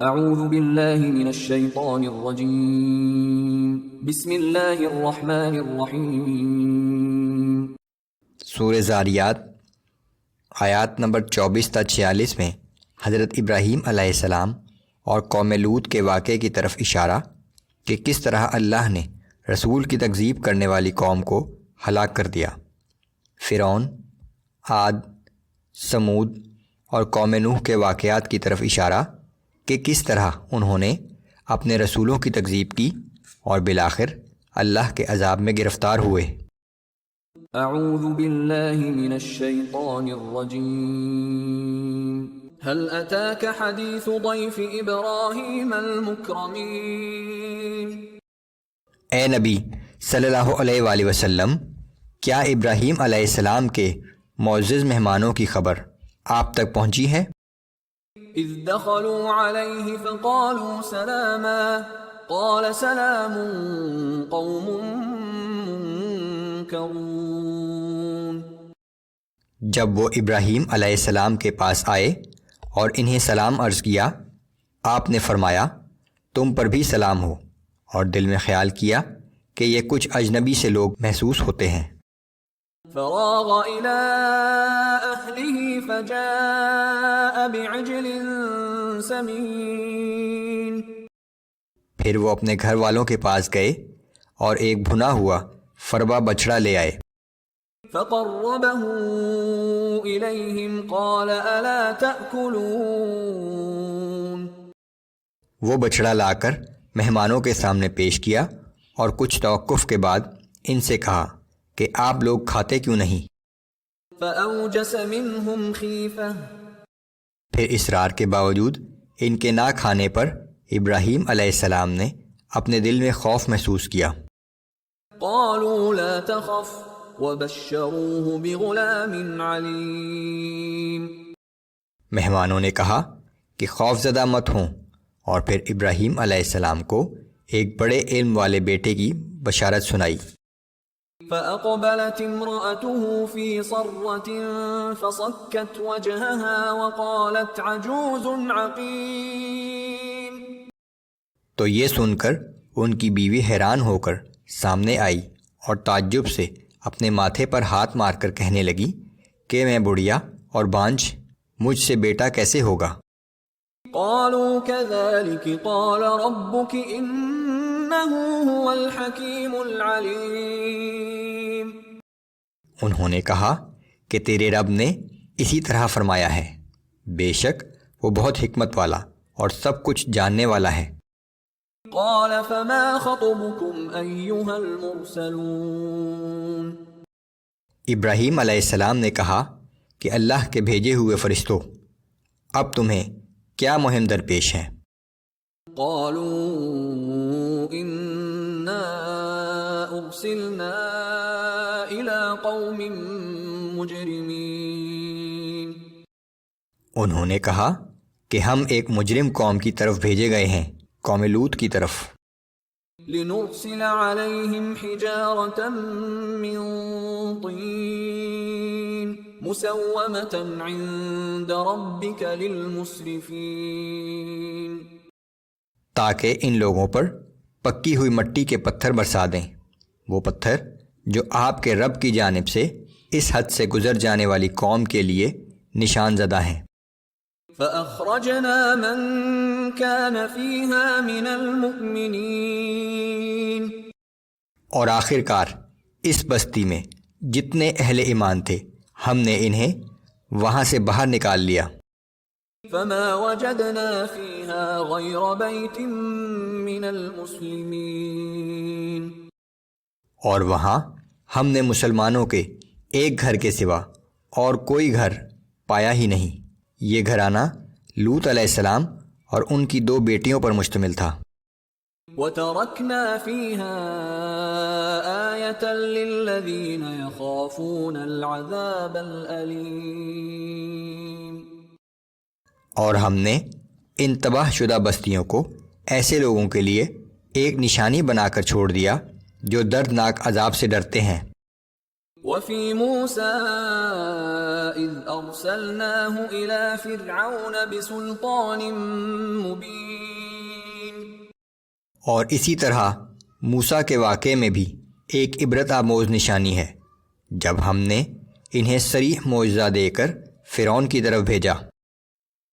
اعوذ باللہ من الشیطان الرجیم بسم اللہ الرحمن الرحیم۔ سورہ زاریات آیات نمبر 24 تا 46 میں حضرت ابراہیم علیہ السلام اور قوم لوط کے واقعے کی طرف اشارہ کہ کس طرح اللہ نے رسول کی تکذیب کرنے والی قوم کو ہلاک کر دیا۔ فرعون، عاد، سمود اور قوم نوح کے واقعات کی طرف اشارہ کہ کس طرح انہوں نے اپنے رسولوں کی تکذیب کی اور بالآخر اللہ کے عذاب میں گرفتار ہوئے۔ اعوذ باللہ من الشیطان الرجیم۔ هل اتاک حدیث ضیف ابراہیم المکرمین۔ اے نبی صلی اللہ علیہ وآلہ وسلم، کیا ابراہیم علیہ السلام کے معزز مہمانوں کی خبر آپ تک پہنچی ہے؟ اذ دخلوا علیہ فقالوا سلاما قال سلام قوم منکرون۔ جب وہ ابراہیم علیہ السلام کے پاس آئے اور انہیں سلام عرض کیا، آپ نے فرمایا تم پر بھی سلام ہو، اور دل میں خیال کیا کہ یہ کچھ اجنبی سے لوگ محسوس ہوتے ہیں۔ فراغ إلى أهله فجاء بعجل سمين۔ پھر وہ اپنے گھر والوں کے پاس گئے اور ایک بھنا ہوا فربا بچڑا لے آئے۔ فقربه إليهم قال ألا تأكلون۔ وہ بچڑا لا کر مہمانوں کے سامنے پیش کیا اور کچھ توقف کے بعد ان سے کہا کہ آپ لوگ کھاتے کیوں نہیں؟ فأوجس منهم خیفة۔ پھر اصرار کے باوجود ان کے نہ کھانے پر ابراہیم علیہ السلام نے اپنے دل میں خوف محسوس کیا۔ قالوا لا تخف وبشروه بغلام علیم۔ مہمانوں نے کہا کہ خوف زدہ مت ہوں، اور پھر ابراہیم علیہ السلام کو ایک بڑے علم والے بیٹے کی بشارت سنائی۔ فأقبلت امرأته في صرة فصكت وجهها وقالت عجوز عقيم۔ تو یہ سن کر ان کی بیوی حیران ہو کر سامنے آئی اور تعجب سے اپنے ماتھے پر ہاتھ مار کر کہنے لگی کہ میں بڑھیا اور بانجھ، مجھ سے بیٹا کیسے ہوگا؟ قالوا كذلك قال ربك إنه هو الحكيم العليم۔ انہوں نے کہا کہ تیرے رب نے اسی طرح فرمایا ہے، بے شک وہ بہت حکمت والا اور سب کچھ جاننے والا ہے۔ قال فما خطبكم أيها المرسلون۔ ابراہیم علیہ السلام نے کہا کہ اللہ کے بھیجے ہوئے فرشتوں، اب تمہیں کیا مہم درپیش ہے؟ قالوا إنا أرسلنا إلى قوم مجرمين۔ انہوں نے کہا کہ ہم ایک مجرم قوم کی طرف بھیجے گئے ہیں، قوم لوط کی طرف۔ لنرسل عليهم حجارة من طين مسومة عند ربك للمسرفين۔ تاکہ ان لوگوں پر پکی ہوئی مٹی کے پتھر برسا دیں، وہ پتھر جو آپ کے رب کی جانب سے اس حد سے گزر جانے والی قوم کے لیے نشان زدہ ہیں۔ فأخرجنا من كان فيها من المؤمنين۔ اور آخر کار اس بستی میں جتنے اہل ایمان تھے ہم نے انہیں وہاں سے باہر نکال لیا۔ فما وجدنا فيها غير بيت من المسلمين۔ اور وہاں ہم نے مسلمانوں کے ایک گھر کے سوا اور کوئی گھر پایا ہی نہیں۔ یہ گھرانہ لوط علیہ السلام اور ان کی 2 بیٹیوں پر مشتمل تھا۔ وَتَرَكْنَا فِيهَا آيَةً لِّلَّذِينَ يَخَافُونَ الْعَذَابَ الْأَلِيمَ۔ اور ہم نے ان تباہ شدہ بستیوں کو ایسے لوگوں کے لیے ایک نشانی بنا کر چھوڑ دیا جو دردناک عذاب سے ڈرتے ہیں۔ وفي موسى إذ أرسلناه إلى فرعون بسلطان مبين۔ اور اسی طرح موسیٰ کے واقعے میں بھی ایک عبرت آموز نشانی ہے جب ہم نے انہیں صریح معجزہ دے کر فرعون کی طرف بھیجا۔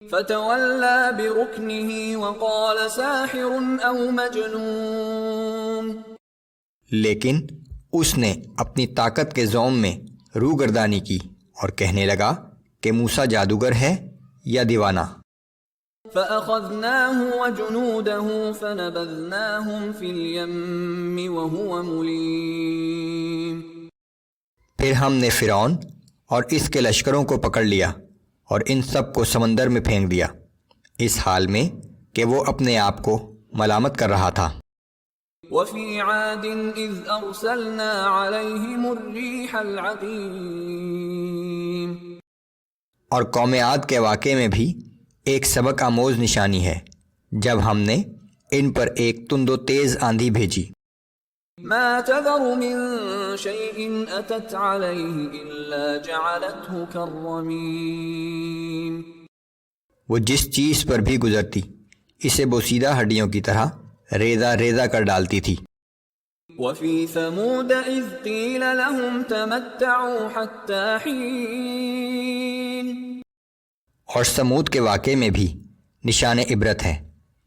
فتولى بركنه وقال ساحر أو مجنون، لیکن اس نے اپنی طاقت کے زوم میں روگردانی کی اور کہنے لگا کہ موسیٰ جادوگر ہے یا دیوانہ۔ فأخذناه وجنوده فنبذناهم في اليم وهو مليم، پھر ہم نے فرعون اور اس کے لشکروں کو پکڑ لیا اور ان سب کو سمندر میں پھینک دیا، اس حال میں کہ وہ اپنے آپ کو ملامت کر رہا تھا۔ وفي عاد إذ أرسلنا عليهم الريح العقيم، اور قوم عاد کے واقعے میں بھی ایک سبق آموز نشانی ہے جب ہم نے ان پر ایک تند و تیز آندھی بھیجی۔ ما تذر من شيء أتت عليه إلا جعلته كالرميم، وہ جس چیز پر بھی گزرتی اسے بوسیدہ ہڈیوں کی طرح ریزہ ریزہ کر ڈالتی تھی۔ وفي ثمود إذ قيل لهم تمتعوا حتى حين، اور سمود کے واقعے میں بھی نشان عبرت ہے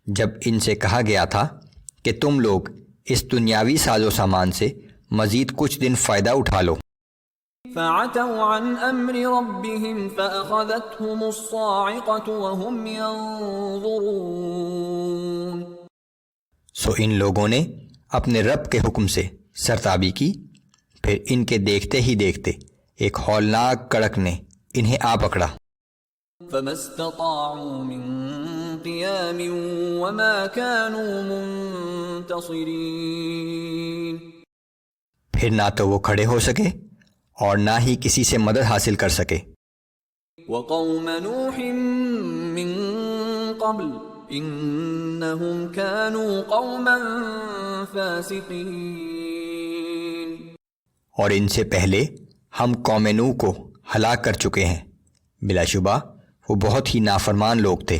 جب ان سے کہا گیا تھا کہ تم لوگ اس دنیاوی ساز و سامان سے مزید کچھ دن فائدہ اٹھا لو۔ فعتوا عن امر ربهم فاخذتهم الصاعقة وهم ينظرون، سو ان لوگوں نے اپنے رب کے حکم سے سرتابی کی، پھر ان کے دیکھتے ہی دیکھتے ایک ہولناک کڑک نے انہیں آ پکڑا۔ فما استطاعوا من قيام وما كانوا منتصرين، پھر نہ تو وہ کھڑے ہو سکے اور نہ ہی کسی سے مدد حاصل کر سکے۔ وقوم نوح من قبل انہم كانوا قوما فاسقین، اور ان سے پہلے ہم قوم نوح کو ہلاک کر چکے ہیں، بلا شبہ وہ بہت ہی نافرمان لوگ تھے۔